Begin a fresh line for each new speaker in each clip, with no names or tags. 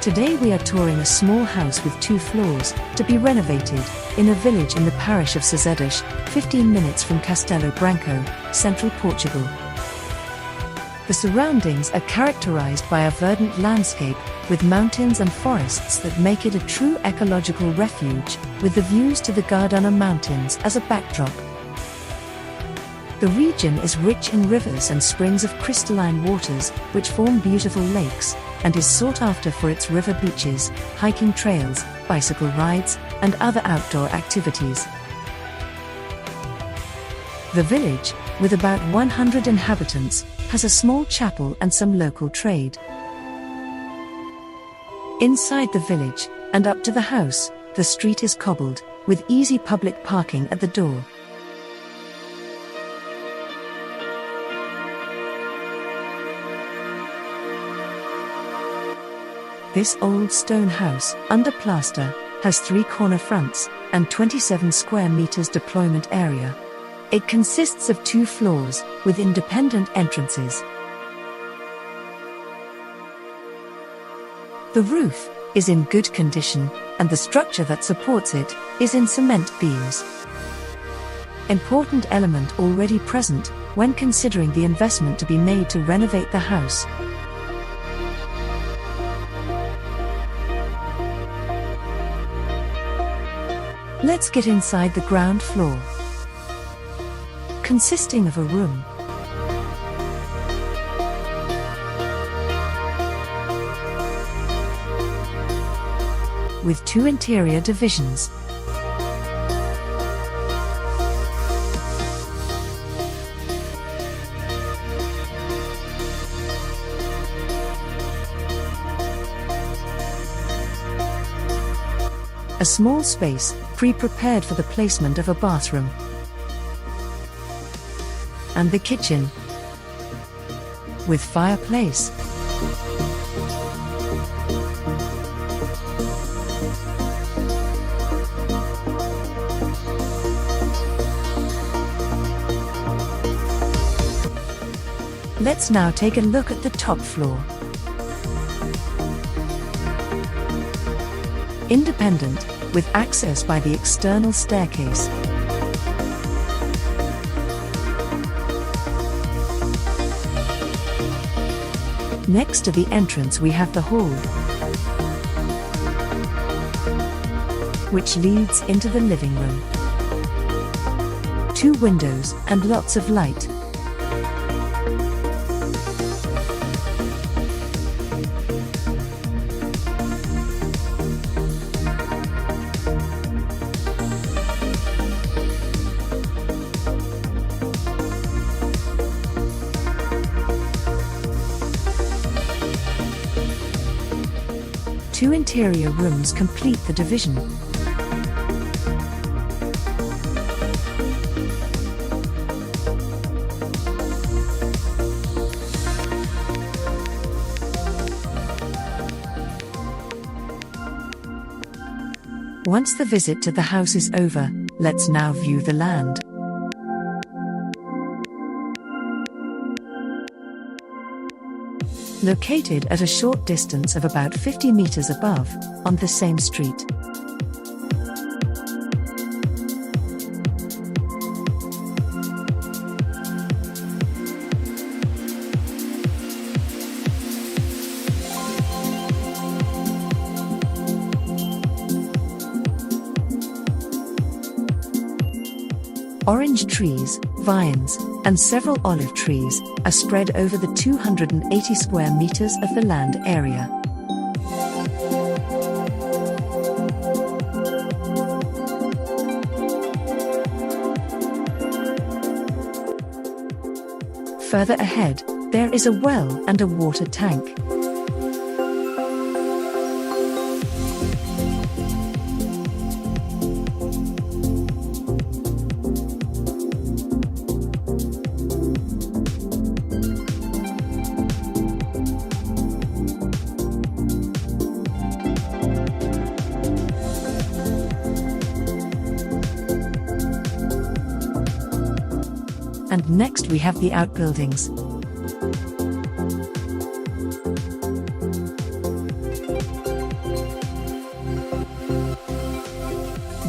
Today we are touring a small house with 2 floors, to be renovated, in a village in the parish of Sarzedas, 15 minutes from Castelo Branco, central Portugal. The surroundings are characterized by a verdant landscape, with mountains and forests that make it a true ecological refuge, with the views to the Gardana Mountains as a backdrop. The region is rich in rivers and springs of crystalline waters, which form beautiful lakes, and is sought after for its river beaches, hiking trails, bicycle rides, and other outdoor activities. The village, with about 100 inhabitants, has a small chapel and some local trade. Inside the village, and up to the house, the street is cobbled, with easy public parking at the door. This old stone house, under plaster, has 3 corner fronts, and 27 square meters deployment area. It consists of 2 floors, with independent entrances. The roof is in good condition, and the structure that supports it is in cement beams. Important element already present when considering the investment to be made to renovate the house. Let's get inside the ground floor, consisting of a room, with 2 interior divisions. A small space, pre-prepared for the placement of a bathroom. And the kitchen, with fireplace. Let's now take a look at the top floor. Independent, with access by the external staircase. Next to the entrance we have the hall, which leads into the living room. 2 windows and lots of light. Two interior rooms complete the division. Once the visit to the house is over, let's now view the land. Located at a short distance of about 50 meters above, on the same street. Orange trees, vines, and several olive trees are spread over the 280 square meters of the land area. Further ahead, there is a well and a water tank. And next we have the outbuildings.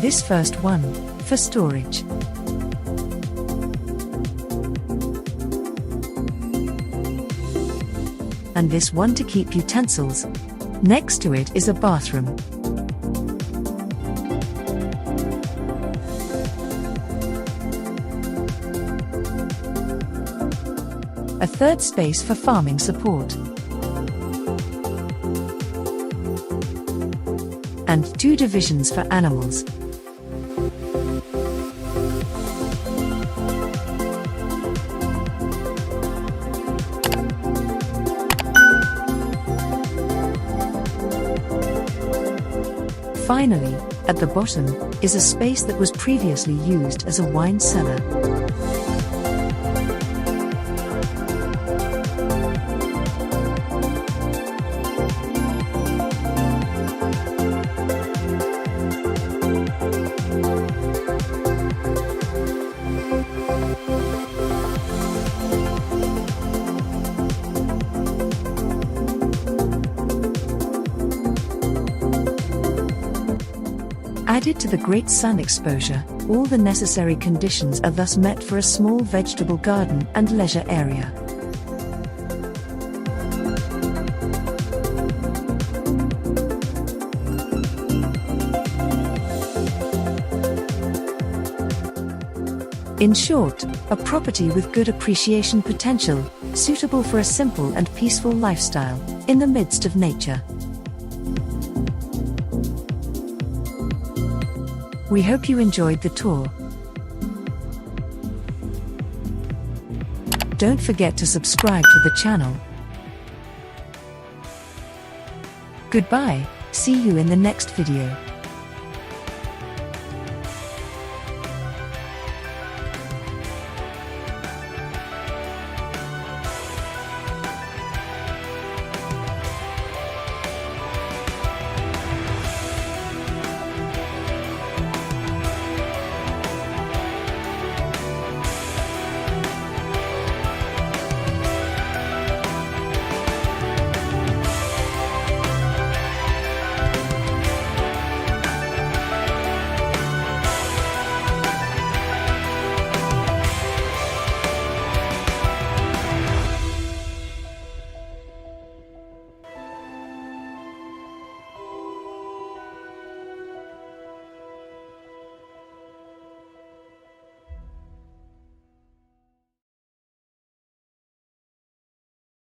This first one, for storage. And this one to keep utensils. Next to it is a bathroom. A third space for farming support. And 2 divisions for animals. Finally, at the bottom, is a space that was previously used as a wine cellar. Added to the great sun exposure, all the necessary conditions are thus met for a small vegetable garden and leisure area. In short, a property with good appreciation potential, suitable for a simple and peaceful lifestyle, in the midst of nature. We hope you enjoyed the tour. Don't forget to subscribe to the channel. Goodbye, see you in the next video.